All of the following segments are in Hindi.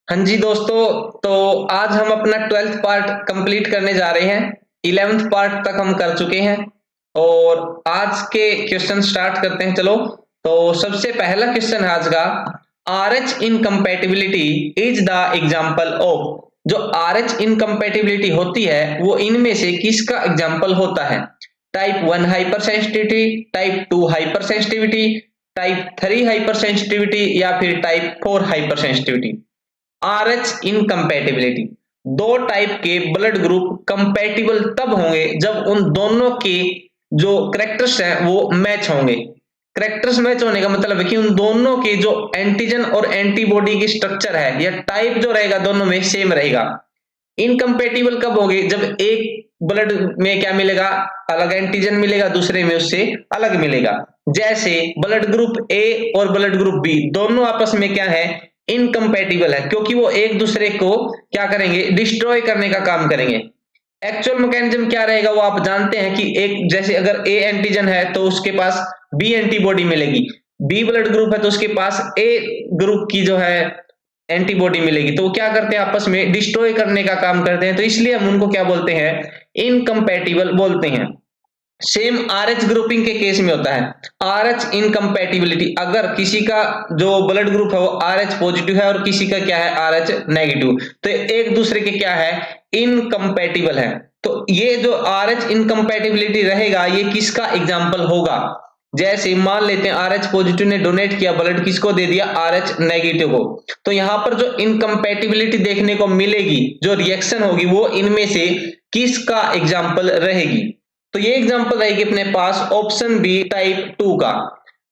हाँ जी दोस्तों, तो आज हम अपना 12th पार्ट कंप्लीट करने जा रहे हैं। 11th पार्ट तक हम कर चुके हैं और आज के क्वेश्चन स्टार्ट करते हैं। चलो, तो सबसे पहला क्वेश्चन है आज का। R H incompatibility is the example of. जो आर एच इनकम्पैटिबिलिटी होती है वो इनमें से किसका एग्जाम्पल होता है? Type 1 hyper sensitivity, type 2 hyper sensitivity, type 3 hyper sensitivity या फिर type 4 hyper sensitivity. R H incompatibility, दो टाइप के ब्लड ग्रुप कंपैटिबल तब होंगे जब उन दोनों के जो करेक्टर्स हैं वो मैच होंगे। करेक्टर्स मैच होने का मतलब है कि उन दोनों के जो एंटीजन और एंटीबॉडी की स्ट्रक्चर है या टाइप जो रहेगा दोनों में सेम रहेगा। इनकम्पैटिबल कब होंगे? जब एक ब्लड में क्या मिलेगा, अलग एंटीजन मिलेगा, दूसरे में उससे अलग मिलेगा। जैसे ब्लड ग्रुप ए और ब्लड ग्रुप बी दोनों आपस में क्या है, इनकम्पैटिबल है, क्योंकि वो एक दूसरे को क्या करेंगे, डिस्ट्रॉय करने का काम करेंगे। एक्चुअल मैकेनिज्म क्या रहेगा वो आप जानते हैं कि एक जैसे अगर ए एंटीजन है तो उसके पास बी एंटीबॉडी मिलेगी, बी ब्लड ग्रुप है तो उसके पास ए ग्रुप की जो है एंटीबॉडी मिलेगी। तो वो क्या करते हैं, आपस में डिस्ट्रॉय करने का काम करते हैं, तो इसलिए हम उनको क्या बोलते हैं, इनकम्पैटिबल बोलते हैं। सेम आर एच ग्रुपिंग के केस में होता है। आर एच इनकम्पैटिबिलिटी, अगर किसी का जो ब्लड ग्रुप है वो आर एच पॉजिटिव है और किसी का क्या है, आर एच नेगेटिव, तो एक दूसरे के क्या है, इनकम्पैटिबल है। तो ये जो आर एच इनकम्पैटिबिलिटी रहेगा ये किसका एग्जाम्पल होगा? जैसे मान लेते हैं आर एच पॉजिटिव ने डोनेट किया ब्लड, किसको दे दिया, आर एच नेगेटिव को, तो यहां पर जो इनकम्पैटिबिलिटी देखने को मिलेगी, जो रिएक्शन होगी वो इनमें से किसका एग्जाम्पल रहेगी? तो ये एग्जांपल रहेगी अपने पास ऑप्शन बी टाइप 2 का।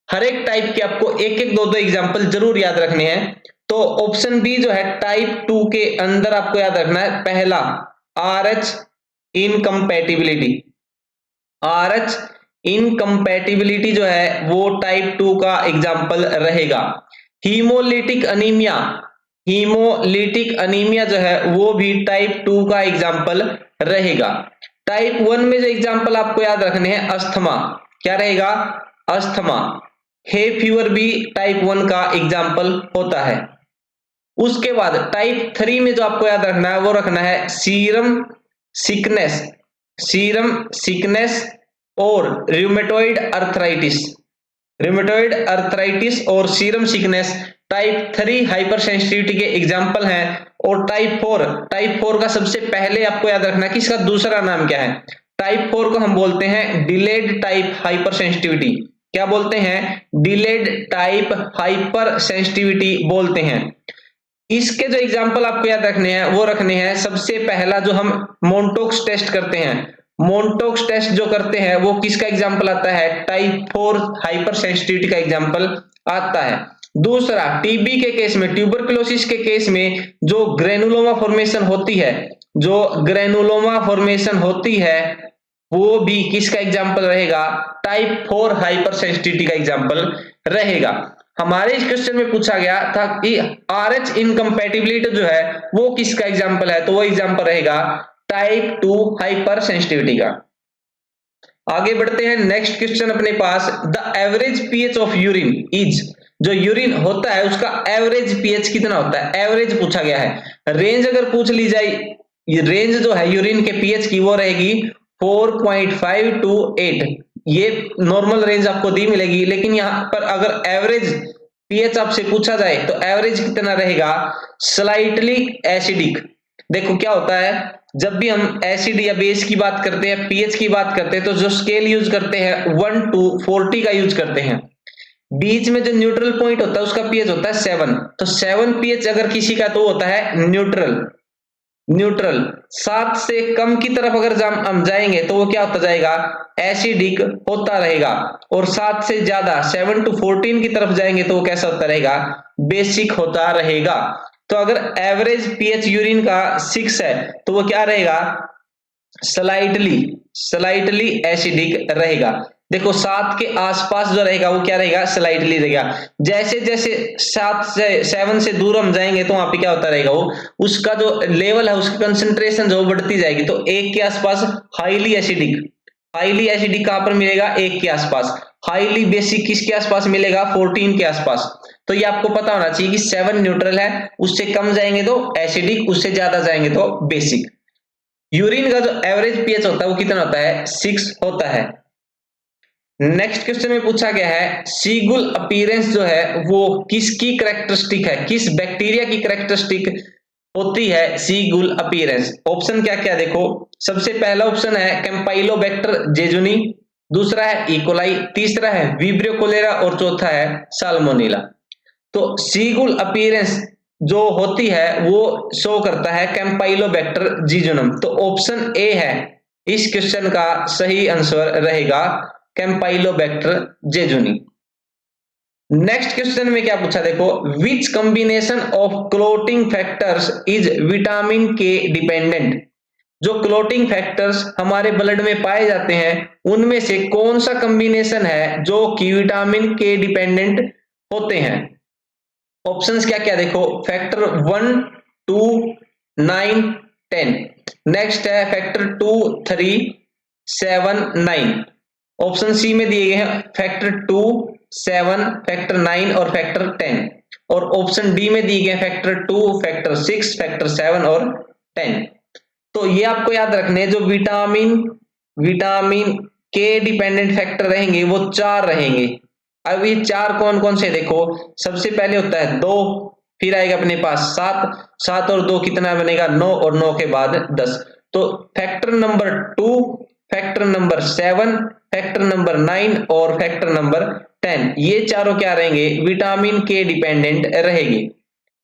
हर एक टाइप के आपको एक एक दो दो एग्जांपल जरूर याद रखने हैं। तो ऑप्शन बी जो है टाइप 2 के अंदर आपको याद रखना है पहला R H incompatibility. R H incompatibility जो है वो टाइप 2 का एग्जाम्पल रहेगा। हीमोलिटिक अनीमिया, हीमोलिटिक अनीमिया जो है वो भी टाइप 2 का एग्जाम्पल रहेगा। टाइप 1 में जो एग्जाम्पल आपको याद रखने हैं, अस्थमा, क्या रहेगा, अस्थमा। हे फीवर भी टाइप 1 का एग्जाम्पल होता है। उसके बाद टाइप 3 में जो आपको याद रखना है वो रखना है सीरम सिकनेस, सीरम सिकनेस और रियूमेटॉइड अर्थराइटिस। रियूमेटॉइड अर्थराइटिस और serum sickness type 3 hyper sensitivity के एग्जाम्पल हैं। और टाइप 4, टाइप 4 का सबसे पहले आपको याद रखना है कि इसका दूसरा नाम क्या है। टाइप 4 को हम बोलते हैं डिलेड टाइप हाइपर सेंसिटिविटी। क्या बोलते हैं? डिलेड टाइप हाइपर सेंसिटिविटी बोलते हैं। इसके जो एग्जाम्पल आपको याद रखने हैं वो रखने हैं, सबसे पहला जो हम मोन्टोक्स टेस्ट करते हैं, मोन्टोक्स टेस्ट जो करते हैं वो किसका एग्जाम्पल आता है, टाइप 4 हाइपर सेंसिटिविटी का एग्जाम्पल आता है। दूसरा टीबी के केस में, ट्यूबरकुलोसिस के केस में जो ग्रेनुलोमा फॉर्मेशन होती है, जो ग्रेनुलोमा फॉर्मेशन होती है वो भी किसका एग्जाम्पल रहेगा, टाइप 4 हाइपर सेंसिटिविटी का एग्जाम्पल रहेगा। हमारे इस क्वेश्चन में पूछा गया था कि आर एच इनकम्पैटिबिलिटी जो है वो किसका एग्जाम्पल है, तो वो एग्जाम्पल रहेगा टाइप 2 हाइपर सेंसिटिविटी का। आगे बढ़ते हैं, नेक्स्ट क्वेश्चन अपने पास, the average pH of urine is. जो यूरिन होता है उसका एवरेज पीएच कितना होता है, एवरेज पूछा गया है। रेंज अगर पूछ ली जाए, ये रेंज जो है यूरिन के पीएच की वो रहेगी 4.5 to 8। ये नॉर्मल रेंज आपको दी मिलेगी, लेकिन यहाँ पर अगर एवरेज पीएच आपसे पूछा जाए तो एवरेज कितना रहेगा, स्लाइटली एसिडिक। देखो क्या होता है, जब भी हम एसिड या बेस की बात करते हैं, पीएच की बात करते हैं, तो जो स्केल यूज करते हैं 1 to 40 का यूज करते हैं। बीच में जो न्यूट्रल पॉइंट होता है उसका पीएच होता है 7, तो 7 पीएच अगर किसी का तो होता है न्यूट्रल। न्यूट्रल 7 से कम की तरफ अगर हम जाएंगे तो वो क्या होता जाएगा, एसिडिक होता रहेगा। और 7 से ज्यादा 7 to 14 की तरफ जाएंगे तो वो कैसा होता रहेगा, बेसिक होता रहेगा। तो अगर एवरेज पीएच यूरिन का 6 है तो वो क्या रहेगा, स्लाइटली स्लाइटली एसिडिक रहेगा। देखो 7 के आसपास जो रहेगा वो क्या रहेगा, स्लाइटली रहेगा। जैसे जैसे 7 से दूर हम जाएंगे तो वहां पे क्या होता रहेगा, वो उसका जो लेवल है उसकी कंसंट्रेशन जो बढ़ती जाएगी। तो 1 के आसपास हाईली एसिडिक, हाईली एसिडिक कहां पर मिलेगा, 1 के आसपास। हाईली बेसिक किसके आसपास मिलेगा, 14 के आसपास। तो ये आपको पता होना चाहिए कि 7 न्यूट्रल है, उससे कम जाएंगे तो एसिडिक, उससे ज्यादा जाएंगे तो बेसिक। यूरिन का जो एवरेज पीएच होता है वो कितना होता है, 6 होता है। नेक्स्ट क्वेश्चन में पूछा गया है सीगुल अपीयरेंस जो है वो किसकी कैरेक्टरिस्टिक है, किस बैक्टीरिया की कैरेक्टरिस्टिक होती है सीगुल अपीयरेंस। ऑप्शन क्या क्या देखो, सबसे पहला ऑप्शन है कैंपाइलोबैक्टर जेजुनी, दूसरा है इकोलाई, तीसरा है विब्रियो कोलेरा और चौथा है साल्मोनेला। तो सीगुल अपीयरेंस जो होती है वो शो करता है कैंपाइलोबैक्टर जीजोनम। तो ऑप्शन ए है इस क्वेश्चन का सही आंसर रहेगा कैंपाइलोबैक्टर जेजुनी। नेक्स्ट क्वेश्चन में क्या पूछा देखो, which combination of clotting factors is vitamin के डिपेंडेंट। जो क्लोटिंग फैक्टर्स हमारे ब्लड में पाए जाते हैं उनमें से कौन सा कॉम्बिनेशन है जो कि विटामिन के डिपेंडेंट होते हैं। ऑप्शंस क्या क्या देखो, फैक्टर 1, 2, 9, 10। नेक्स्ट है फैक्टर 2, 3, 7, 9। ऑप्शन सी में दिए गए हैं फैक्टर 2, 7, फैक्टर 9 और फैक्टर 10। और ऑप्शन डी में दिए गए फैक्टर 2, फैक्टर 6, फैक्टर 7 और 10। तो ये आपको याद रखने, जो विटामिन के डिपेंडेंट फैक्टर रहेंगे वो 4 रहेंगे। अब ये 4 कौन कौन से देखो, सबसे पहले होता है 2, फिर आएगा अपने पास 7, 7 और 2 कितना बनेगा 9 और 9 के बाद 10। तो factor number 2, factor number 7, factor number 9 और फैक्टर नंबर 10, ये चारों क्या रहेंगे, विटामिन के डिपेंडेंट रहेंगे।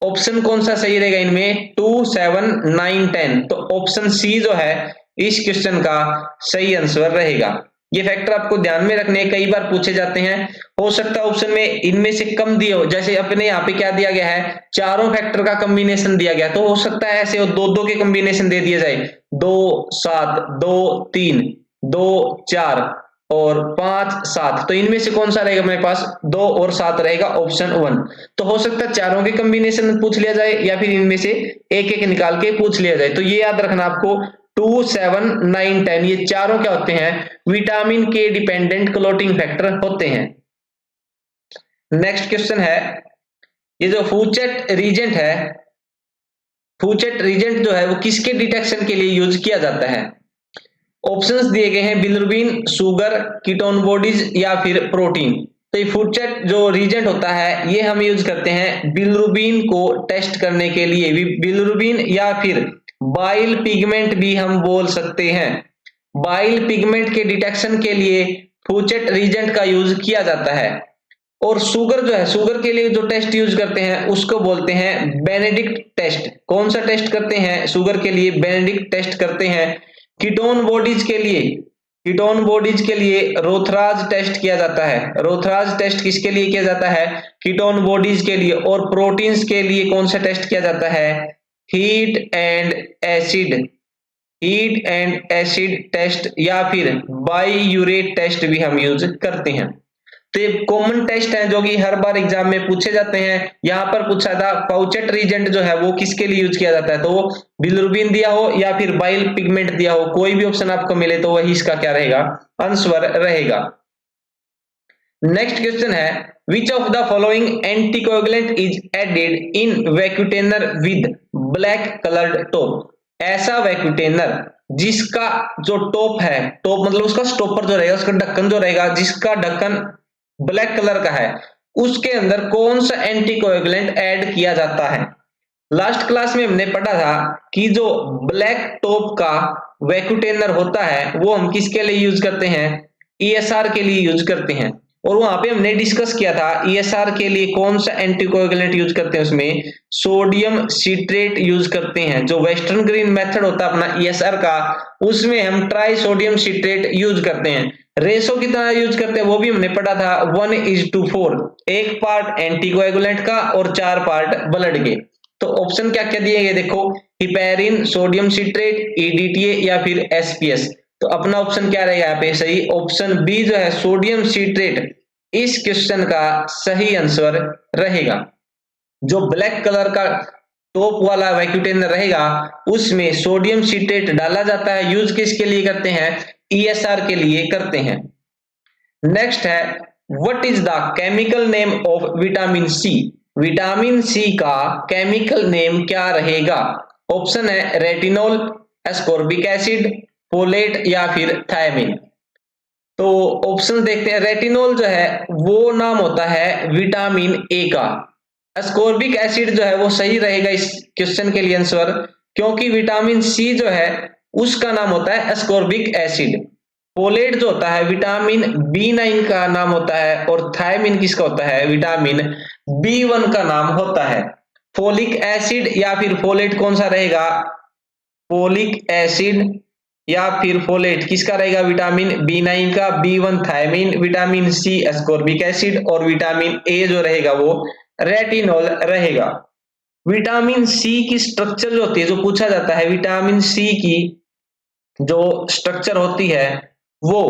ऑप्शन कौन सा सही रहेगा इनमें, 2, 7, 9, 10। तो ऑप्शन सी जो है इस क्वेश्चन का सही आंसर रहेगा। ये फैक्टर आपको ध्यान में रखने, कई बार पूछे जाते हैं। हो सकता है ऑप्शन में इनमें से कम दिए हो, जैसे अपने यहाँ पे क्या दिया गया है, चारों फैक्टर का कॉम्बिनेशन दिया गया, तो हो सकता है ऐसे 2-2 के कॉम्बिनेशन दे दिए जाए, 2, 7, 2, 3, 2, 4 और 5, 7। तो इनमें से कौन सा रहेगा मेरे पास, 2 और 7 रहेगा, ऑप्शन 1। तो हो सकता है चारों के कॉम्बिनेशन पूछ लिया जाए या फिर इनमें से एक एक निकाल के पूछ लिया जाए। तो ये याद रखना आपको, 2, 7, 9, 10 ये चारों क्या होते हैं, विटामिन के डिपेंडेंट क्लोटिंग फैक्टर होते हैं। नेक्स्ट क्वेश्चन है, ये जो फूचेट रीजेंट है, फूचेट रीजेंट जो है वो किसके डिटेक्शन के लिए यूज किया जाता है। ऑप्शंस दिए गए हैं बिलिरुबिन, शुगर, कीटोन बॉडीज या फिर प्रोटीन। तो ये फूचेट जो रीजेंट होता है ये हम यूज करते हैं बिलिरुबिन को टेस्ट करने के लिए, बिलिरुबिन या फिर बाइल पिगमेंट भी हम बोल सकते हैं। बाइल पिगमेंट के डिटेक्शन के लिए फूचेट रीजेंट का यूज किया जाता है। और शुगर जो है, शुगर के लिए जो टेस्ट यूज करते हैं उसको बोलते हैं बेनेडिक्ट टेस्ट। कौन सा टेस्ट करते हैं शुगर के लिए, बेनेडिक्ट टेस्ट करते हैं। कीटोन बॉडीज के लिए रोथराज टेस्ट किया जाता है। रोथराज टेस्ट किसके लिए किया जाता है, कीटोन बॉडीज के लिए। और प्रोटीन्स के लिए कौन सा टेस्ट किया जाता है, हीट एंड एसिड टेस्ट या फिर बाईयूरेट टेस्ट भी हम यूज करते हैं। तो ये कॉमन टेस्ट है जो कि हर बार एग्जाम में पूछे जाते हैं। यहाँ पर पूछा था फूचेट रीजेंट जो है वो किसके लिए यूज किया जाता है, तो वो बिलिरुबिन दिया हो या फिर बाइल पिगमेंट दिया हो, कोई भी ऑप्शन आपको मिले तो वही इसका क्या रहेगा, आंसर रहेगा। नेक्स्ट क्वेश्चन है, which of the following anticoagulant is added in vacutainer with black coloured top. ऐसा वैक्यूटेनर जिसका जो टॉप है, टॉप मतलब उसका स्टॉपर जो रहेगा, उसका ढक्कन जो रहेगा, जिसका ढक्कन ब्लैक कलर का है, उसके अंदर कौन सा एंटीकोएगुलेंट ऐड किया जाता है। लास्ट क्लास में हमने पढ़ा था कि जो ब्लैक टॉप का वैक्यूटेनर होता है वो हम किसके लिए यूज करते हैं, ईएसआर के लिए यूज करते हैं। और वहां पे हमने डिस्कस किया था ईएसआर के लिए कौन सा एंटीकोएगुलेंट यूज करते हैं, उसमें सोडियम सिट्रेट यूज करते हैं। जो वेस्टर्न ग्रीन मेथड होता है अपना ईएसआर का, उसमें हम ट्राई सोडियम सिट्रेट यूज करते हैं। रेशो कितना यूज करते हैं वो भी हमने पढ़ा था, 1:4, 1 पार्ट एंटीकोएगुलेंट का और 4 पार्ट ब्लड के। तो ऑप्शन क्या क्या दिए गए देखो, हिपेरिन, सोडियम सिट्रेट, ईडीटीए या फिर एसपीएस। तो अपना ऑप्शन क्या रहेगा यहाँ पे सही, ऑप्शन बी जो है सोडियम सिट्रेट इस क्वेश्चन का सही आंसर रहेगा। जो ब्लैक कलर का टॉप वाला वैक्यूटेनर रहेगा उसमें सोडियम सिट्रेट डाला जाता है। यूज किसके लिए करते हैं, ईएसआर के लिए करते हैं। नेक्स्ट है, what is the chemical name of vitamin C? Vitamin C का केमिकल नेम क्या रहेगा? ऑप्शन है रेटिनॉल, एस्कॉर्बिक एसिड, फोलेट या फिर थायमिन। तो ऑप्शन देखते हैं। रेटिनॉल जो है वो नाम होता है विटामिन ए का। एस्कॉर्बिक एसिड जो है वो सही रहेगा इस क्वेश्चन के लिए आंसर, क्योंकि विटामिन सी जो है उसका नाम होता है एस्कॉर्बिक एसिड। फोलेट जो होता है विटामिन B9 का नाम होता है, और थायमिन किसका होता है? विटामिन B1 का नाम होता है। फोलिक एसिड या फिर फोलेट कौन सा रहेगा? फोलिक एसिड या फिर फोलेट किसका रहेगा? विटामिन B9 का। B1 thiamine, vitamin C ascorbic acid और विटामिन ए जो रहेगा वो रेटिनॉल रहेगा। विटामिन सी की स्ट्रक्चर जो होती है, जो पूछा जाता है, विटामिन सी की जो स्ट्रक्चर होती है वो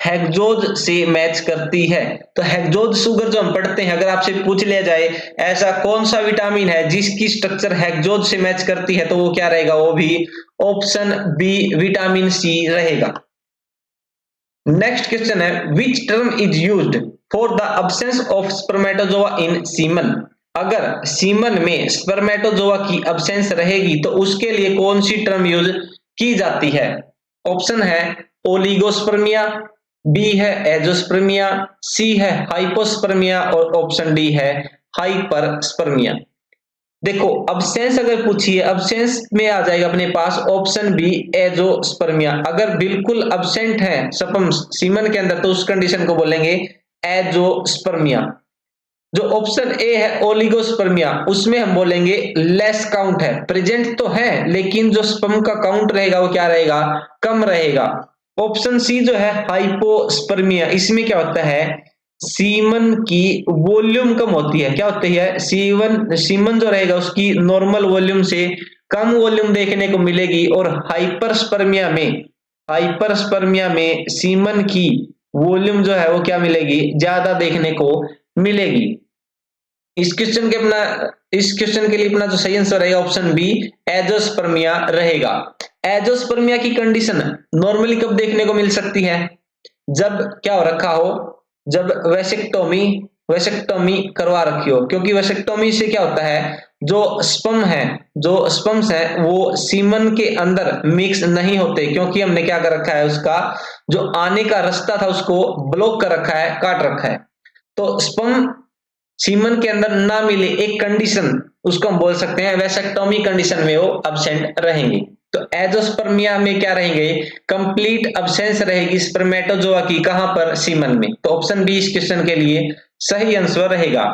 हेक्सोज से मैच करती है। तो हेक्सोज सुगर जो हम पढ़ते हैं, अगर आपसे पूछ लिया जाए ऐसा कौन सा विटामिन है जिसकी स्ट्रक्चर हेक्सोज से मैच करती है, तो वो क्या रहेगा? वो भी ऑप्शन बी विटामिन सी रहेगा। नेक्स्ट क्वेश्चन है, which term is used for the absence of spermatozoa in semen? अगर सीमन में स्पर्मेटोजोआ की अब्सेंस रहेगी तो उसके लिए कौन सी टर्म यूज की जाती है? ऑप्शन है ओलिगोस्पर्मिया, बी है एजोस्पर्मिया, सी है हाइपोस्पर्मिया और ऑप्शन डी है हाइपरस्पर्मिया। देखो अब्सेंस अगर पूछिए, अब्सेंस में आ जाएगा अपने पास ऑप्शन बी एजोस्पर्मिया। अगर बिल्कुल अब्सेंट है स्पर्म सीमन के अंदर तो उस कंडीशन को बोलेंगे एजोस्पर्मिया। जो ऑप्शन ए है ओलिगोस्पर्मिया, उसमें हम बोलेंगे लेस काउंट है, प्रेजेंट तो है लेकिन जो स्पर्म का काउंट रहेगा वो क्या रहेगा? कम रहेगा। ऑप्शन सी जो है हाइपोस्पर्मिया, इसमें क्या होता है? सीमन की वॉल्यूम कम होती है। क्या होती है? सीमन जो रहेगा उसकी नॉर्मल वॉल्यूम से कम वॉल्यूम देखने को मिलेगी। और हाइपरस्पर्मिया में सीमन की वॉल्यूम जो है वो क्या मिलेगी? ज्यादा देखने को मिलेगी। इस क्वेश्चन के लिए अपना जो सही आंसर रहेगा ऑप्शन बी एजोस्पर्मिया रहेगा। एजोस्पर्मिया की कंडीशन नॉर्मली कब देखने को मिल सकती है? जब क्या हो रखा हो? जब वेसेक्टोमी करवा रखी हो, क्योंकि वेसेक्टोमी से क्या होता है? जो स्पर्म्स है वो सीमन के अंदर मिक्स नहीं होते, क्योंकि हमने क्या कर रखा है? उसका जो आने का रास्ता था उसको ब्लॉक कर रखा है, काट रखा है। तो स्पर्म सीमन के अंदर ना मिले एक कंडीशन, उसको हम बोल सकते हैं वेसेक्टोमी कंडीशन में वो अब्सेंट रहेंगे। तो एजोस्पर्मिया में क्या रहेंगे? कंप्लीट अब्सेंस रहेगी स्पर्मेटोजोआ की। कहां पर? सीमन में। तो ऑप्शन बी इस क्वेश्चन के लिए सही आंसर रहेगा।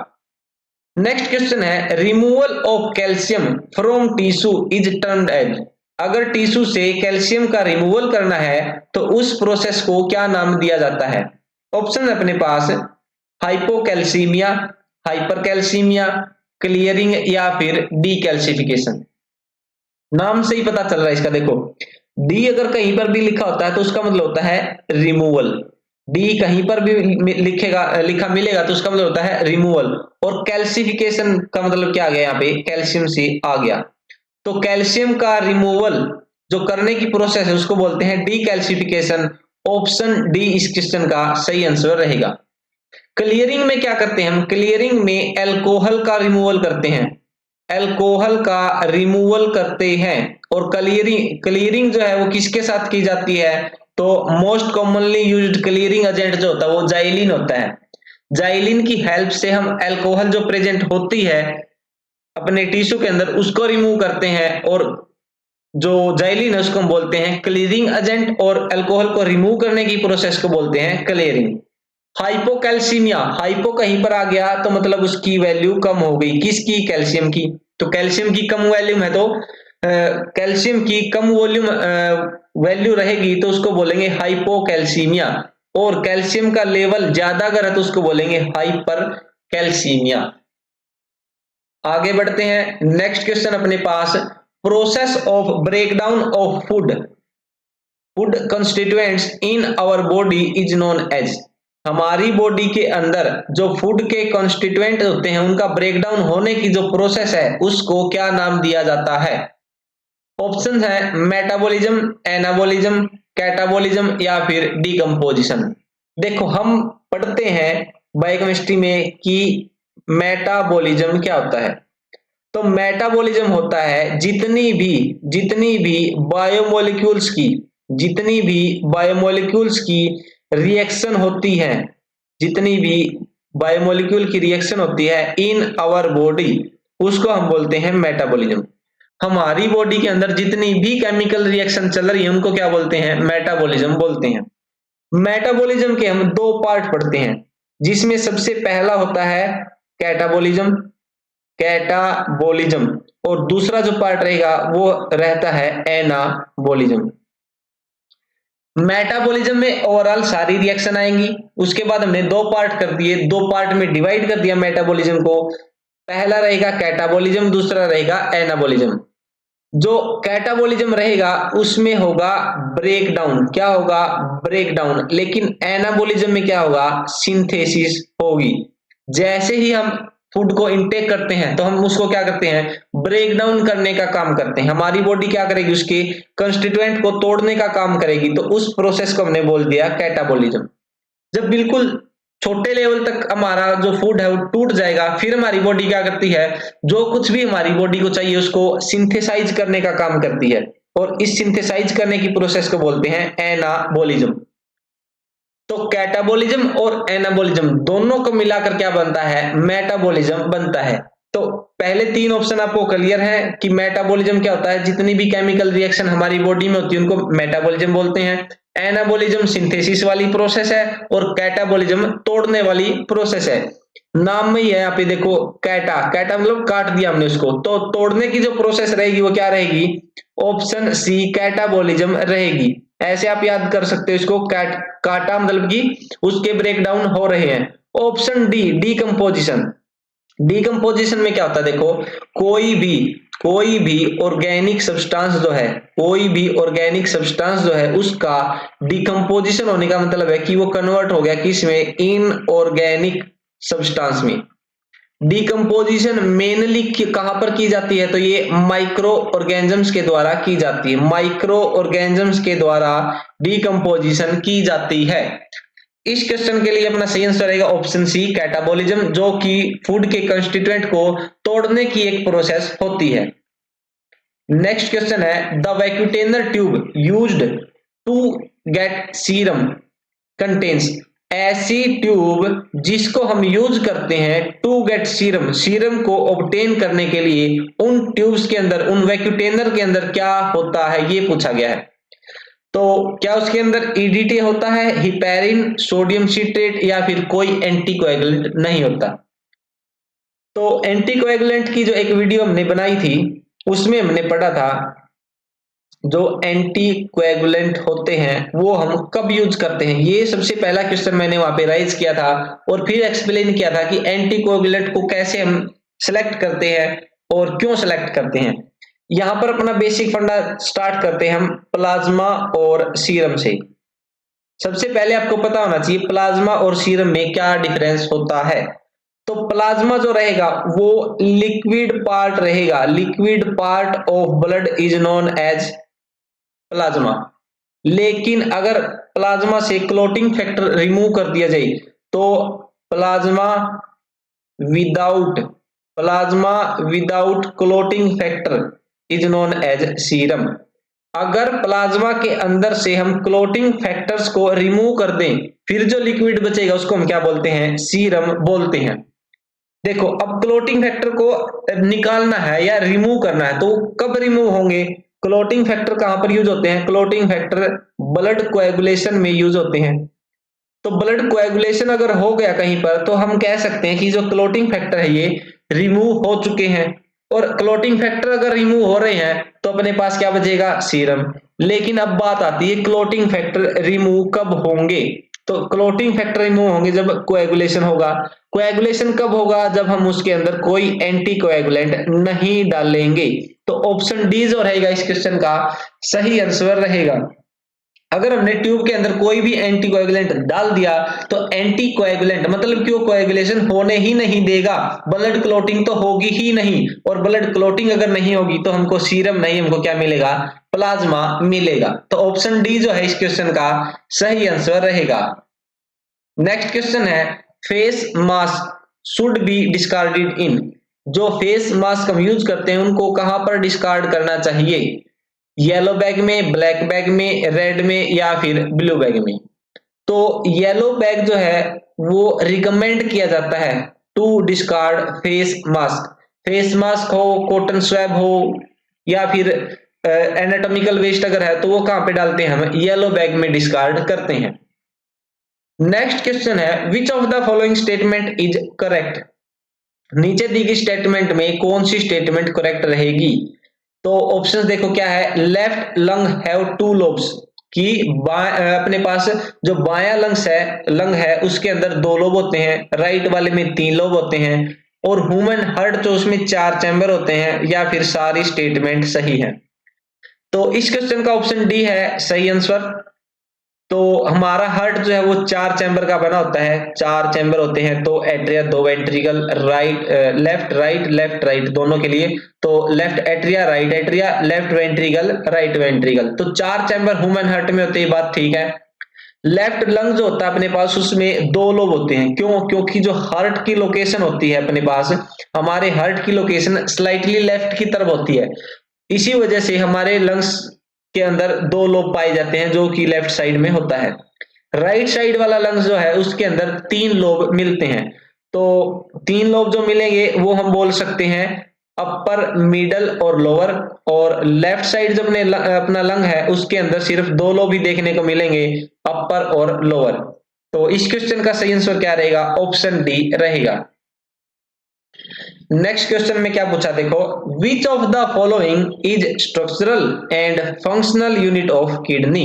नेक्स्ट क्वेश्चन है, removal of calcium from tissue is termed as? अगर टिश्यू से कैल्शियम का रिमूवल करना है तो उस प्रोसेस को क्या नाम दिया जाता है? ऑप्शन अपने पास हाइपोकैल्सीमिया, हाइपरकैल्सीमिया, क्लियरिंग या फिर डीकैल्सिफिकेशन। नाम से ही पता चल रहा है इसका। देखो डी अगर कहीं पर भी लिखा होता है तो उसका मतलब होता है रिमूवल। डी कहीं पर भी लिखा मिलेगा तो उसका मतलब होता है रिमूवल। और कैल्सिफिकेशन का मतलब क्या आ गया? यहाँ पे कैल्शियम से आ गया। तो कैल्शियम का रिमूवल जो करने की प्रोसेस है उसको बोलते हैं डीकैल्सिफिकेशन। ऑप्शन डी इस क्वेश्चन का सही आंसर रहेगा। क्लियरिंग में क्या करते हैं हम? क्लियरिंग में अल्कोहल का रिमूवल करते हैं, अल्कोहल का रिमूवल करते हैं। और क्लियरिंग जो है वो किसके साथ की जाती है? तो most commonly used clearing agent जो होता है वो जाइलिन होता है। जाइलिन की हेल्प से हम अल्कोहल जो प्रेजेंट होती है अपने टिश्यू के अंदर उसको रिमूव करते हैं, और जो जाइलिन है उसको हम बोलते हैं क्लियरिंग एजेंट, और अल्कोहल को रिमूव करने की प्रोसेस को बोलते हैं क्लियरिंग। हाइपोकैल्सीमिया, हाइपो कहीं पर आ गया तो मतलब उसकी वैल्यू कम हो गई। किसकी? कैल्शियम की। तो कैल्शियम की कम वॉल्यूम है तो कैल्शियम की कम वॉल्यूम वैल्यू रहेगी तो उसको बोलेंगे हाइपोकैल्सीमिया। और कैल्शियम का लेवल ज्यादा अगर है तो उसको बोलेंगे हाइपर कैल्सीमिया। आगे बढ़ते हैं। नेक्स्ट क्वेश्चन अपने पास, process of breakdown of food constituents in our body is known as? हमारी बॉडी के अंदर जो फूड के कॉन्स्टिट्यूएंट होते हैं उनका ब्रेकडाउन होने की जो प्रोसेस है उसको क्या नाम दिया जाता है? ऑप्शन है मेटाबॉलिज्म, एनाबॉलिज्म, कैटाबॉलिज्म या फिर डिकम्पोजिशन। देखो हम पढ़ते हैं बायोकेमिस्ट्री में कि मेटाबॉलिज्म क्या होता है। तो मेटाबॉलिज्म होता है जितनी भी बायोमोलिक्यूल्स की रिएक्शन होती है, जितनी भी बायोमोलिक्यूल की रिएक्शन होती है इन आवर बॉडी, उसको हम बोलते हैं मेटाबॉलिज्म। हमारी बॉडी के अंदर जितनी भी केमिकल रिएक्शन चल रही है उनको क्या बोलते हैं, मेटाबॉलिज्म बोलते हैं। मेटाबॉलिज्म के हम दो पार्ट पढ़ते हैं, जिसमें सबसे पहला होता है कैटाबॉलिज्म और दूसरा जो पार्ट रहेगा वो रहता है एनाबॉलिज्म। मेटाबॉलिज्म में ओवरऑल सारी रिएक्शन आएंगी। उसके बाद हमने दो पार्ट कर दिए, दो पार्ट में डिवाइड कर दिया मेटाबॉलिज्म को। पहला रहेगा कैटाबॉलिज्म, दूसरा रहेगा एनाबॉलिज्म। जो कैटाबॉलिज्म रहेगा उसमें होगा ब्रेकडाउन, क्या होगा, ब्रेकडाउन। लेकिन एनाबॉलिज्म में क्या होगा, सिंथेसिस होगी। जैसे ही हम फूड को इनटेक करते हैं तो हम उसको क्या करते हैं, ब्रेक डाउन करने का काम करते हैं। हमारी बॉडी क्या करेगी, उसके कंस्टिट्यूएंट को तोड़ने का काम करेगी। तो उस प्रोसेस को हमने बोल दिया कैटाबॉलिज्म। जब बिल्कुल छोटे लेवल तक हमारा जो फूड है वो टूट जाएगा, फिर हमारी बॉडी क्या करती है, जो कुछ भी हमारी बॉडी को चाहिए उसको सिंथेसाइज करने का काम करती है, और इस सिंथेसाइज करने की प्रोसेस को बोलते हैं एनाबॉलिज्म। तो कैटाबॉलिज्म और एनाबॉलिज्म दोनों को मिलाकर क्या बनता है, मेटाबॉलिज्म बनता है। तो पहले तीन ऑप्शन आपको क्लियर है कि मेटाबॉलिज्म क्या होता है, जितनी भी केमिकल रिएक्शन हमारी बॉडी में होती है उनको मेटाबॉलिज्म बोलते हैं। एनाबॉलिज्म सिंथेसिस वाली प्रोसेस है और कैटाबॉलिज्म तोड़ने वाली प्रोसेस है। नाम में ही है, यहाँ पे देखो कैटा मतलब काट दिया हमने उसको, तो तोड़ने की जो प्रोसेस रहेगी वो क्या रहेगी, ऑप्शन सी कैटाबॉलिज्म रहेगी। ऐसे आप याद कर सकते हो इसको, काटा मतलब कि उसके ब्रेक डाउन हो रहे हैं। Option D decomposition. डीकंपोजिशन में क्या होता है, देखो कोई भी ऑर्गेनिक सब्सटेंस जो है उसका डिकम्पोजिशन होने का मतलब है कि वो कन्वर्ट हो गया किसमें, इनऑर्गेनिक सब्सटेंस में। डिकम्पोजिशन मेनली कहां पर की जाती है, तो ये माइक्रो ऑर्गेनिजम्स के द्वारा की जाती है। माइक्रो ऑर्गेनिजम्स के द्वारा डिकम्पोजिशन की जाती है। इस क्वेश्चन के लिए अपना सही आंसर रहेगा ऑप्शन सी कैटाबॉलिज्म, जो कि फूड के कंस्टिट्यूएंट को तोड़ने की एक प्रोसेस होती है। नेक्स्ट क्वेश्चन है, the vacutainer tube used to get serum contents. ऐसी ट्यूब जिसको हम यूज करते हैं टू गेट सीरम, सीरम को ऑब्टेन करने के लिए, उन ट्यूब्स के अंदर, उन वैक्यूटेनर के अंदर क्या होता है, ये पूछा गया है। तो क्या उसके अंदर ईडीटी होता है, हिपैरिन, सोडियम सिट्रेट, या फिर कोई एंटीकोएगुलेंट नहीं होता। तो एंटीकोएगुलेंट की जो एक वीडियो हमने बनाई थी उसमें हमने पढ़ा था जो एंटीकोएगुलेंट होते हैं वो हम कब यूज करते हैं। ये सबसे पहला क्वेश्चन मैंने वहां पे राइज किया था और फिर एक्सप्लेन किया था कि एंटीकोएगुलेंट को कैसे हम सिलेक्ट करते हैं और क्यों सिलेक्ट करते हैं। यहां पर अपना बेसिक फंडा स्टार्ट करते हैं हम प्लाज्मा और सीरम से। सबसे पहले आपको पता होना चाहिए प्लाज्मा और सीरम में क्या डिफरेंस होता है। तो प्लाज्मा जो रहेगा वो लिक्विड पार्ट रहेगा, liquid part of blood is known as plasma. लेकिन अगर प्लाज्मा से क्लोटिंग फैक्टर रिमूव कर दिया जाए तो plasma without clotting factor is known as serum. अगर प्लाज्मा के अंदर से हम क्लोटिंग फैक्टर्स को रिमूव कर दें फिर जो लिक्विड बचेगा उसको हम क्या बोलते हैं, सीरम बोलते हैं। देखो अब क्लोटिंग फैक्टर को निकालना है या रिमूव करना है तो कब रिमूव होंगे, क्लोटिंग फैक्टर कहां पर यूज होते हैं, क्लोटिंग फैक्टर ब्लड कोएगुलेशन में यूज होते हैं। तो ब्लड कोएगुलेशन अगर हो गया कहीं पर तो हम कह सकते हैं कि जो क्लोटिंग फैक्टर है ये रिमूव हो चुके हैं। और क्लोटिंग फैक्टर अगर रिमूव हो रहे हैं तो अपने पास क्या बचेगा, सीरम। लेकिन अब बात आती है क्लोटिंग फैक्टर रिमूव कब होंगे। तो क्लोटिंग फैक्टर रिमूव होंगे जब कोएगुलेशन होगा। कोएगुलेशन कब होगा, जब हम उसके अंदर कोई एंटी कोएगुलेंट नहीं डालेंगे। तो ऑप्शन डी जो रहेगा इस क्वेश्चन का सही आंसर रहेगा। अगर हमने ट्यूब के अंदर कोई भी एंटी कोएगुलेंट डाल दिया तो एंटी कोएगुलेंट मतलब कि वो कोएगुलेशन होने ही नहीं देगा, ब्लड क्लोटिंग तो होगी ही नहीं। और ब्लड क्लोटिंग अगर नहीं होगी तो हमको सीरम नहीं, हमको क्या मिलेगा, प्लाज्मा मिलेगा। तो ऑप्शन डी जो है इस क्वेश्चन का सही आंसर रहेगा। नेक्स्ट क्वेश्चन है face mask should be discarded in. जो फेस मास्क हम यूज करते हैं उनको कहां पर डिस्कार्ड करना चाहिए? येलो बैग में, ब्लैक बैग में, रेड में या फिर ब्लू बैग में? तो येलो बैग जो है वो रिकमेंड किया जाता है to discard face mask. Face mask हो, कॉटन स्वैब हो या फिर एनाटॉमिकल वेस्ट अगर है तो वो कहां पे डालते हैं? हम येलो बैग में डिस्कार्ड करते हैं। नेक्स्ट क्वेश्चन है which of the following statement is correct. नीचे दी गई स्टेटमेंट में कौन सी स्टेटमेंट करेक्ट रहेगी? तो ऑप्शंस देखो क्या है। Left lung have two lobes, कि अपने पास जो बायां लंग है उसके अंदर 2 लोब होते हैं, राइट वाले में 3 लोब होते हैं, और ह्यूमन हार्ट जो उसमें 4 चैम्बर होते हैं, या फिर सारी स्टेटमेंट सही है? तो इस क्वेश्चन का ऑप्शन डी है सही आंसर। तो हमारा हार्ट जो है वो 4 चैम्बर का बना होता है, 4 चैम्बर होते हैं, तो एट्रिया, 2 वेंट्रिकल, लेफ्ट राइट दोनों के लिए। तो left atria, right atria, left ventricle, right ventricle, तो 4 चैम्बर ह्यूमन हार्ट में होते हैं, बात ठीक है। लेफ्ट लंग जो होता है अपने पास उसमें 2 लोब होते हैं, क्यों? क्योंकि जो हार्ट की लोकेशन होती है अपने पास, हमारे हार्ट की लोकेशन स्लाइटली लेफ्ट की तरफ होती है, इसी वजह से हमारे लंग्स के अंदर 2 लोब पाए जाते हैं जो कि लेफ्ट साइड में होता है। राइट साइड वाला लंग्स जो है उसके अंदर 3 लोब मिलते हैं। तो 3 लोब जो मिलेंगे वो हम बोल सकते हैं अपर, मिडल और लोअर। और लेफ्ट साइड जो अपना लंग है उसके अंदर सिर्फ 2 लोब ही देखने को मिलेंगे, अपर और लोअर। तो इस क्वेश्चन का सही आंसर क्या रहेगा? ऑप्शन डी रहेगा। नेक्स्ट क्वेश्चन में क्या पूछा देखो, विच of the following is structural and functional unit of kidney.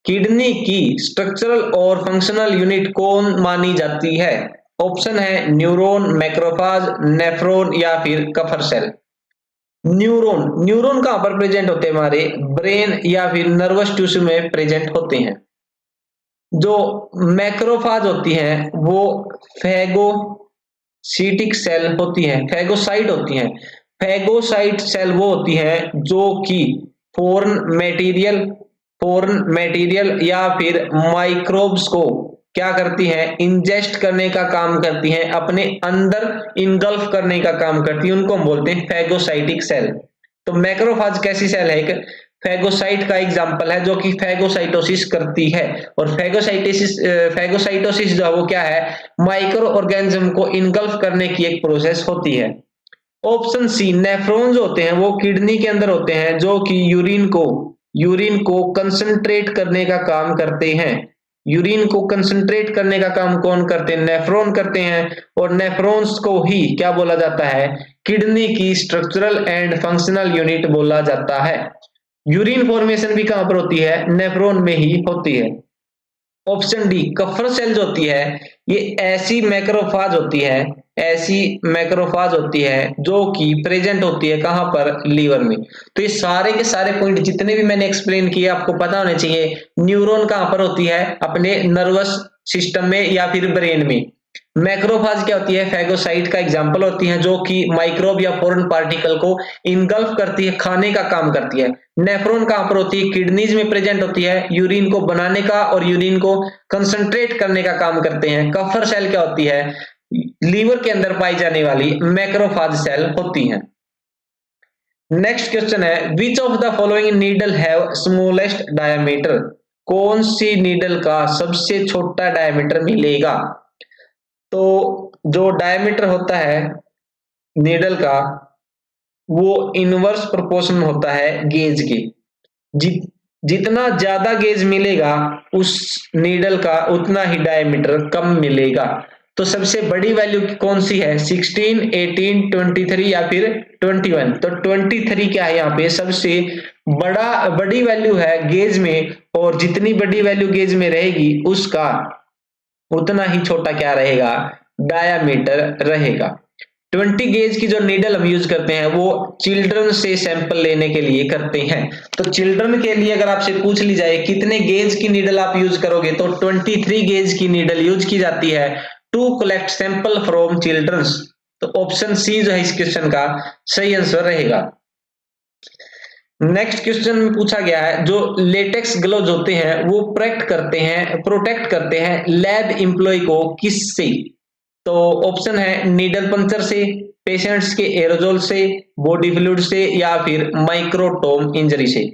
Kidney की स्ट्रक्चरल और फंक्शनल यूनिट कौन मानी जाती है? ऑप्शन है न्यूरॉन, मैक्रोफाज, नेफ्रॉन या फिर कफर सेल। न्यूरॉन कहां पर प्रेजेंट होते हैं? हमारे ब्रेन या फिर नर्वस टिश्यू में प्रेजेंट होते हैं। जो मैक्रोफाज होती है वो फैगोसिटिक सेल होती है, फैगोसाइट होती है। फैगोसाइट सेल वो होती है जो कि फॉरेन मटेरियल या फिर माइक्रोब्स को क्या करती है? इंजेस्ट करने का काम करती है, अपने अंदर इनगल्फ करने का काम करती है, उनको हम बोलते हैं फैगोसाइटिक सेल। तो मैक्रोफाज कैसी सेल है? एक फैगोसाइट का एग्जांपल है जो कि फैगोसाइटोसिस करती है। और फैगोसाइटोसिस जो है वो क्या है? माइक्रो ऑर्गेनिज्म को इनगल्फ करने की एक प्रोसेस होती है। ऑप्शन सी, नेफ्रॉन्स होते हैं वो किडनी के अंदर होते हैं जो कि यूरिन को कंसंट्रेट करने का काम करते हैं। यूरिन को कंसंट्रेट करने का काम कौन करते हैं? नेफ्रॉन करते हैं। और नेफ्रॉन्स को ही क्या बोला जाता है? किडनी की स्ट्रक्चरल एंड फंक्शनल यूनिट बोला जाता है। यूरिन फॉर्मेशन भी कहां पर होती है? नेफ्रॉन में ही होती है। ऑप्शन डी, कफर सेल जो होती है ये ऐसी मैक्रोफाज होती है जो कि प्रेजेंट होती है कहां पर? लीवर में। तो ये सारे के सारे पॉइंट जितने भी मैंने एक्सप्लेन किए आपको पता होने चाहिए। न्यूरॉन कहां पर होती है? अपने नर्वस सिस्टम में या फिर ब्रेन में। मैक्रोफाज क्या होती है? फैगोसाइट का एग्जांपल होती है जो कि माइक्रोब या फॉरेन पार्टिकल को इनगल्फ करती है, खाने का काम करती है। नेफ्रॉन कहां पर होती है? किडनीज में प्रेजेंट होती है, यूरिन को बनाने का और यूरिन को कंसंट्रेट करने का काम करते हैं। कफर सेल क्या होती है? लीवर के अंदर पाई जाने वाली मैक्रोफाज सेल होती है। नेक्स्ट क्वेश्चन है which of the following needle have smallest diameter. कौन सी नीडल का सबसे छोटा डायमीटर मिलेगा? तो जो डायमीटर होता है नीडल का वो इनवर्स प्रोपोर्शन होता है गेज के। जितना ज्यादा गेज मिलेगा उस नीडल का उतना ही डायमीटर कम मिलेगा। तो सबसे बड़ी वैल्यू कौन सी है? 16, 18, 23 या फिर 21? तो 23 क्या है यहाँ पे? सबसे बड़ी वैल्यू है गेज में, और जितनी बड़ी वैल्यू गेज में रहेगी उसका उतना ही छोटा क्या रहेगा? डायामीटर रहेगा। 20 गेज की जो नीडल हम यूज करते हैं वो चिल्ड्रन से सैंपल लेने के लिए करते हैं। तो चिल्ड्रन के लिए अगर आपसे पूछ ली जाए कितने गेज की नीडल आप यूज करोगे, तो 23 गेज की नीडल यूज की जाती है to collect sample from childrens. तो ऑप्शन सी जो है इस क्वेश्चन का सही आंसर रहेगा। नेक्स्ट क्वेश्चन में पूछा गया है जो लेटेक्स ग्लव्स होते हैं वो प्रोटेक्ट करते हैं लैब एम्प्लॉय को किससे? तो ऑप्शन है नीडल पंचर से, पेशेंट्स के एरोजोल से, बॉडी फ्लूइड से या फिर माइक्रोटोम इंजरी से।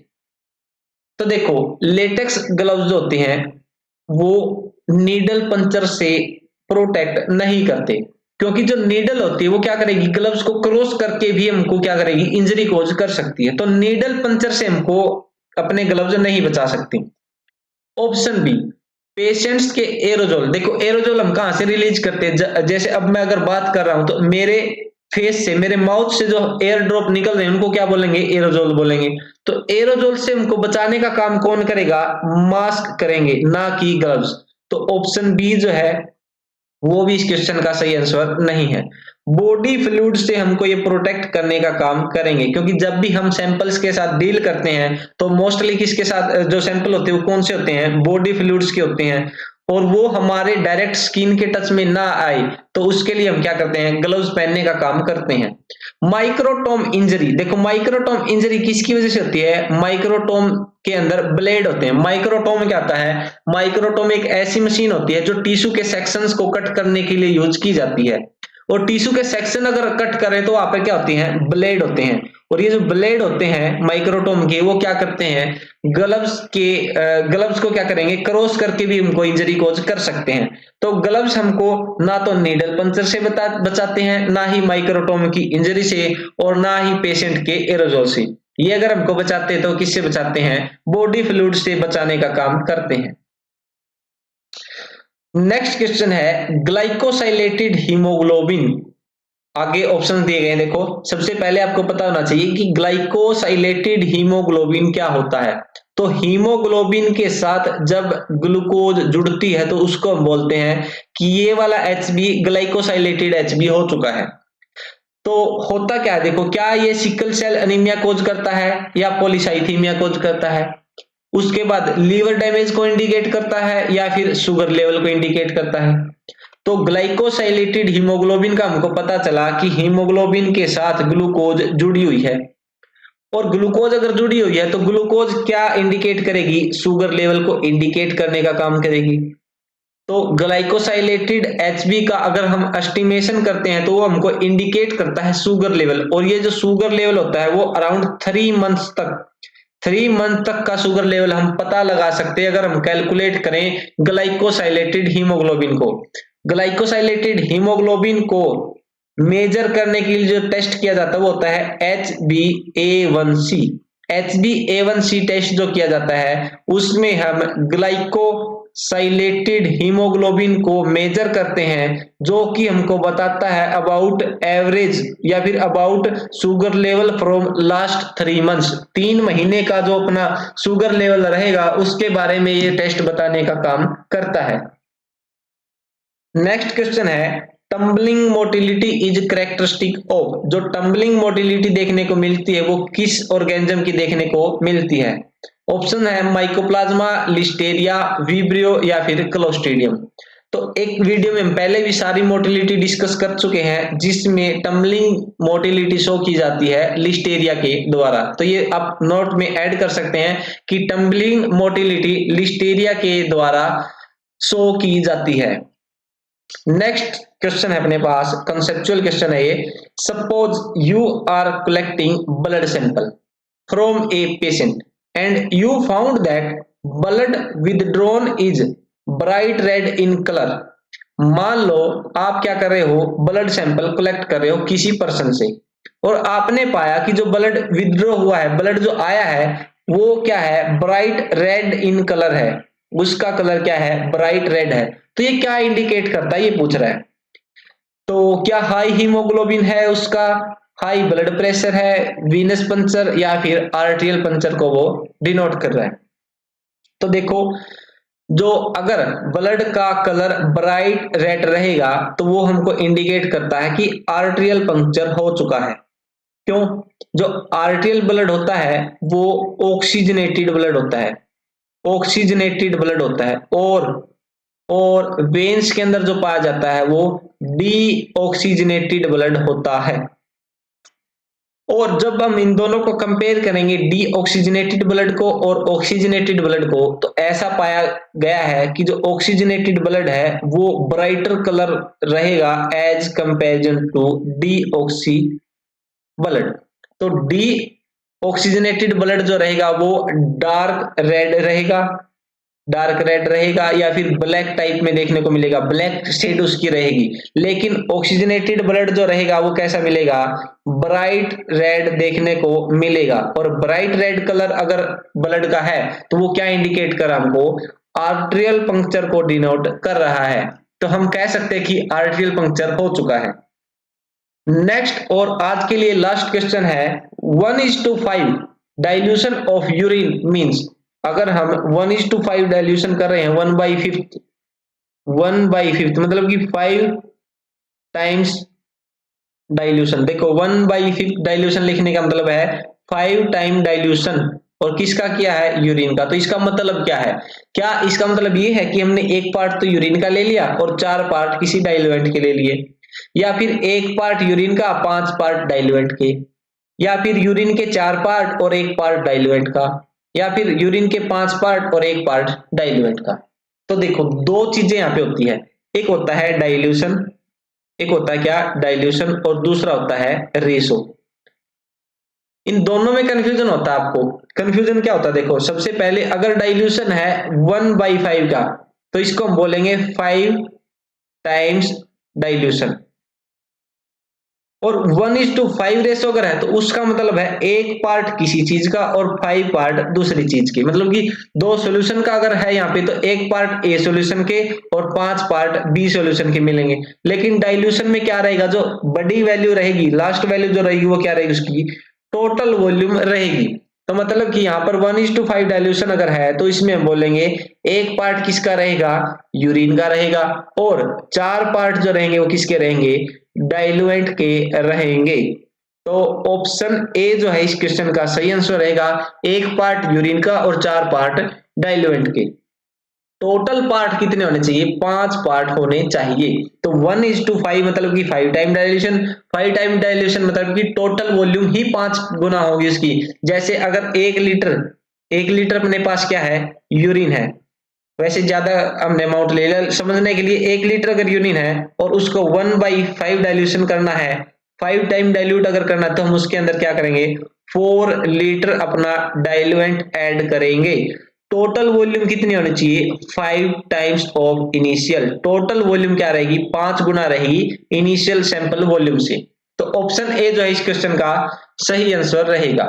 तो देखो लेटेक्स ग्लव्स जो होते हैं वो नीडल पंचर से प्रोटेक्ट नहीं करते, क्योंकि जो नीडल होती है वो क्या करेगी, ग्लव्स को क्रॉस करके भी हमको क्या करेगी, इंजरी कोज कर सकती है। तो नीडल पंचर से हमको अपने ग्लव्स नहीं बचा सकती। ऑप्शन बी पेशेंट्स के एरोजोल। देखो एरोजोल हम कहां से रिलीज करते हैं, जैसे अब मैं अगर बात कर रहा हूं तो मेरे फेस से, मेरे माउथ से जो एयर ड्रॉप निकल रहे हैं उनको क्या बोलेंगे, एरोजोल बोलेंगे। तो एरोजोल से हमको बचाने का काम कौन करेगा, मास्क करेंगे, ना कि ग्लव्स। तो ऑप्शन बी जो है वो भी इस क्वेश्चन का सही आंसर नहीं है। बॉडी फ्लूइड से हमको ये प्रोटेक्ट करने का काम करेंगे, क्योंकि जब भी हम सैंपल्स के साथ डील करते हैं तो मोस्टली किसके साथ जो सैंपल होते हैं वो कौन से होते हैं, बॉडी फ्लूइड्स के होते हैं, और वो हमारे डायरेक्ट स्किन के टच में ना आए तो उसके लिए हम क्या करते हैं, ग्लव्स पहनने का काम करते हैं। माइक्रोटोम इंजरी, देखो माइक्रोटोम इंजरी किसकी वजह से होती है, माइक्रोटोम के अंदर ब्लेड होते हैं। माइक्रोटोम क्या होता है, माइक्रोटोम एक ऐसी मशीन होती है जो टिश्यू के सेक्शंस को कट करने के लिए यूज की जाती है, और टिश्यू के सेक्शन अगर कट करें तो वहां पे क्या होती हैं, ब्लेड होते हैं। और ये जो ब्लेड होते हैं माइक्रोटोम के वो क्या करते हैं, ग्लव्स को क्या करेंगे, क्रॉस करके भी हमको इंजरी कोज कर सकते हैं। तो ग्लव्स हमको ना तो नीडल पंचर से बचाते हैं, ना ही माइक्रोटोम की इंजरी से, और ना ही पेशेंट के एरोजोल से। ये अगर हमको बचाते हैं तो किससे बचाते हैं, बॉडी फ्लूइड से बचाने का काम करते हैं। नेक्स्ट क्वेश्चन है ग्लाइकोसाइलेटेड हीमोग्लोबिन। आगे ऑप्शन दिए गए हैं, देखो सबसे पहले आपको पता होना चाहिए कि ग्लाइकोसाइलेटेड हीमोग्लोबिन क्या होता है। तो हीमोग्लोबिन के साथ जब ग्लूकोज जुड़ती है तो उसको हम बोलते हैं कि ये वाला HB ग्लाइकोसाइलेटेड HB हो चुका है। तो होता क्या है, देखो क्या ये सिकल सेल एनीमिया कोज करता है या पॉलीसाइथीमिया कोज करता है, उसके बाद लीवर डैमेज को इंडिकेट करता है या फिर शुगर लेवल को इंडिकेट करता है। तो ग्लाइकोसाइलेटेड हीमोग्लोबिन का हमको पता चला कि हीमोग्लोबिन के साथ ग्लूकोज जुड़ी हुई है, और ग्लूकोज अगर जुड़ी हुई है तो ग्लूकोज क्या इंडिकेट करेगी, शुगर लेवल को इंडिकेट करने का काम करेगी। तो ग्लाइकोसाइलेटेड HB का अगर हम एस्टिमेशन करते हैं तो वो हमको इंडिकेट करता है शुगर लेवल, और ये जो शुगर लेवल होता है वो अराउंड 3 मंथ तक का शुगर लेवल हम पता लगा सकते हैं अगर हम कैलकुलेट करें ग्लाइकोसाइलेटेड हीमोग्लोबिन को। ग्लाइकोसाइलेटेड हीमोग्लोबिन को मेजर करने के लिए जो टेस्ट किया जाता है वो होता है HbA1c। HbA1c टेस्ट जो किया जाता है उसमें हम ग्लाइकोसाइलेटेड हीमोग्लोबिन को मेजर करते हैं, जो कि हमको बताता है अबाउट एवरेज या फिर about sugar level from last 3 months. 3 महीने का जो अपना शुगर लेवल रहेगा उसके बारे में ये टेस्ट बताने का काम करता है। नेक्स्ट क्वेश्चन है tumbling motility is characteristic of. जो टम्बलिंग मोटिलिटी देखने को मिलती है वो किस ऑर्गेनिज्म की देखने को मिलती है। ऑप्शन है माइकोप्लाज्मा, लिस्टेरिया, विब्रियो या फिर क्लोस्ट्रीडियम। तो एक वीडियो में हम पहले भी सारी मोटिलिटी डिस्कस कर चुके हैं जिसमें टम्बलिंग मोटिलिटी शो की जाती है लिस्टेरिया के द्वारा। तो ये आप नोट में ऐड कर सकते हैं कि टम्बलिंग मोटिलिटी लिस्टेरिया के द्वारा शो की जाती है। नेक्स्ट क्वेश्चन है अपने पास, कंसेप्चुअल क्वेश्चन है ये। Suppose you are collecting blood sample from a patient and you found that blood withdrawn is bright red in colour. मान लो आप क्या कर रहे हो, ब्लड सैंपल कलेक्ट कर रहे हो किसी पर्सन से, और आपने पाया कि जो ब्लड विदड्रॉ हुआ है, ब्लड जो आया है वो क्या है, ब्राइट रेड इन कलर है, उसका कलर क्या है, ब्राइट रेड है। तो ये क्या इंडिकेट करता है, ये पूछ रहा है। तो क्या हाई हीमोग्लोबिन है उसका, हाई ब्लड प्रेशर है, वीनस पंचर या फिर आर्टेरियल पंचर को वो डिनोट कर रहा है। तो देखो जो अगर ब्लड का कलर ब्राइट रेड रहेगा तो वो हमको इंडिकेट करता है कि आर्टेरियल पंक्चर हो चुका है। क्यों, जो आर्टेरियल ब्लड होता है वो ऑक्सीजनेटेड ब्लड होता है, ऑक्सीजनेटेड ब्लड होता है, और वेन्स के अंदर जो पाया जाता है वो डीऑक्सीजनेटेड ब्लड होता है। और जब हम इन दोनों को कंपेयर करेंगे डीऑक्सीजनेटेड ब्लड को और ऑक्सीजनेटेड ब्लड को, तो ऐसा पाया गया है कि जो ऑक्सीजनेटेड ब्लड है वो ब्राइटर कलर रहेगा as comparison to deoxy blood. तो डी ऑक्सीजनेटेड ब्लड जो रहेगा वो डार्क रेड रहेगा, डार्क रेड रहेगा, या फिर ब्लैक टाइप में देखने को मिलेगा, ब्लैक शेड उसकी रहेगी। लेकिन ऑक्सीजनेटेड ब्लड जो रहेगा वो कैसा मिलेगा, ब्राइट रेड देखने को मिलेगा। और ब्राइट रेड कलर अगर ब्लड का है तो वो क्या इंडिकेट कर हमको, आर्टरियल पंक्चर को डिनोट कर रहा है। तो हम कह सकते हैं कि आर्टरियल पंक्चर हो चुका है। नेक्स्ट और आज के लिए लास्ट क्वेश्चन है 1:5 डाइल्यूशन ऑफ यूरिन मींस, अगर हम 1:5 डाइल्यूशन कर रहे हैं 1/5 मतलब कि 5 टाइम्स डाइल्यूशन। देखो 1/5 डाइल्यूशन लिखने का मतलब है 5 टाइम डाइल्यूशन, और किसका किया है, यूरिन का। तो इसका मतलब क्या है, क्या इसका मतलब ये है कि हमने एक पार्ट तो यूरिन का ले लिया और 4 पार्ट किसी डाइल्यूएंट के ले लिए, या फिर एक पार्ट यूरिन का 5 पार्ट डाइल्यूएंट के, या फिर यूरिन के 4 पार्ट और 1 पार्ट डाइल्यूएंट का, या फिर यूरिन के 5 पार्ट और 1 पार्ट डाइल्यूएंट का। तो देखो दो चीजें यहाँ पे होती है, एक होता है डाइल्यूशन, एक होता है क्या, डाइल्यूशन, और दूसरा होता है रेशो। इन दोनों में कंफ्यूजन होता है आपको। कंफ्यूजन क्या होता है, देखो सबसे पहले अगर डाइल्यूशन है 1/5 का तो इसको हम बोलेंगे 5 टाइम्स डाइल्यूशन, और 1:5 रेशो अगर है तो उसका मतलब है एक पार्ट किसी चीज का और 5 पार्ट दूसरी चीज के। मतलब कि दो सॉल्यूशन का अगर है यहाँ पे तो एक पार्ट ए सॉल्यूशन के और 5 पार्ट बी सॉल्यूशन के मिलेंगे। लेकिन डाइल्यूशन में क्या रहेगा, जो बड़ी वैल्यू रहेगी, लास्ट वैल्यू जो रहेगी वो क्या रहेगी, उसकी टोटल वॉल्यूम रहेगी। तो मतलब कि यहाँ पर 1:5 डाइल्यूशन अगर है तो इसमें हम बोलेंगे एक पार्ट किसका रहेगा, यूरिन का रहेगा, और 4 पार्ट जो रहेंगे वो किसके रहेंगे, डाइल्यूएंट के रहेंगे। तो ऑप्शन ए जो है इस क्वेश्चन का सही आंसर रहेगा, एक पार्ट यूरिन का और 4 पार्ट डाइल्यूएंट के। टोटल पार्ट कितने होने चाहिए, 5 पार्ट होने चाहिए। तो 1:5 मतलब कि 5 टाइम डाइल्यूशन, 5 टाइम डाइल्यूशन मतलब कि टोटल वॉल्यूम ही 5 गुना होगी उसकी। जैसे अगर 1 लीटर अपने पास क्या है, यूरिन है, वैसे ज्यादा हमने अमाउंट ले लिया समझने के लिए। 1 लीटर अगर यूरिन है और उसको 1/5 डाइल्यूशन करना है, 5 टाइम डाइल्यूट अगर करना है, तो हम उसके अंदर क्या करेंगे, 4 लीटर अपना डाइल्यूएंट ऐड करेंगे। टोटल वॉल्यूम कितनी होनी चाहिए, 5 times of initial. Total volume क्या रहेगी, 5 गुना रहेगी इनिशियल सैंपल वॉल्यूम से। तो ऑप्शन ए जो है इस क्वेश्चन का सही आंसर रहेगा।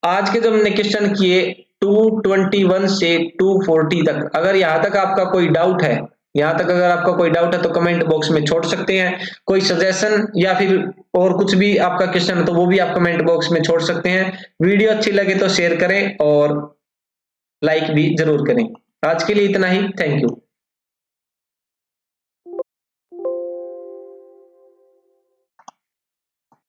आज के जो हमने क्वेश्चन किए 221 से 240 तक, अगर यहाँ तक आपका कोई डाउट है, यहाँ तक अगर आपका कोई डाउट है तो कमेंट बॉक्स में छोड़ सकते हैं। कोई सजेशन या फिर और कुछ भी आपका क्वेश्चन है तो वो भी आप कमेंट बॉक्स में छोड़ सकते हैं। वीडियो अच्छी लगे तो शेयर करें और लाइक भी जरूर करें। आज के लिए इतना ही, थैंक यू।